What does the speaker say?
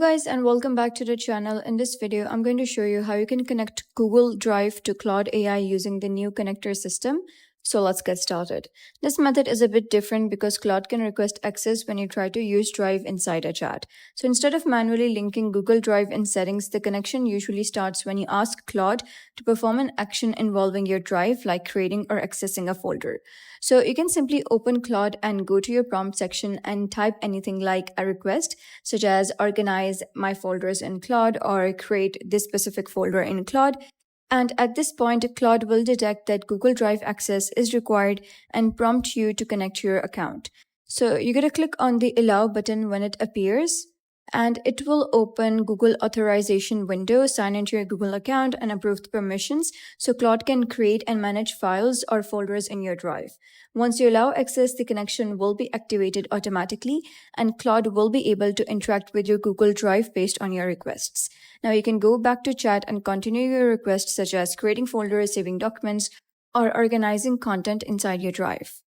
Guys, and welcome back to the channel. In this video, I'm going to show you how you can connect Google Drive to Claude AI using the new connector system. So let's get started. This method is a bit different because Claude can request access when you try to use Drive inside a chat. So instead of manually linking Google Drive in settings, the connection usually starts when you ask Claude to perform an action involving your Drive, like creating or accessing a folder. So you can simply open Claude and go to your prompt section and type anything like a request, such as organize my folders in Claude or create this specific folder in Claude. And at this point, Claude will detect that Google Drive access is required and prompt you to connect your account. So you gotta click on the Allow button when it appears, and it will open Google authorization window, sign into your Google account and approve the permissions so Claude can create and manage files or folders in your Drive. Once you allow access, the connection will be activated automatically and Claude will be able to interact with your Google Drive based on your requests. Now you can go back to chat and continue your requests such as creating folders, saving documents, or organizing content inside your Drive.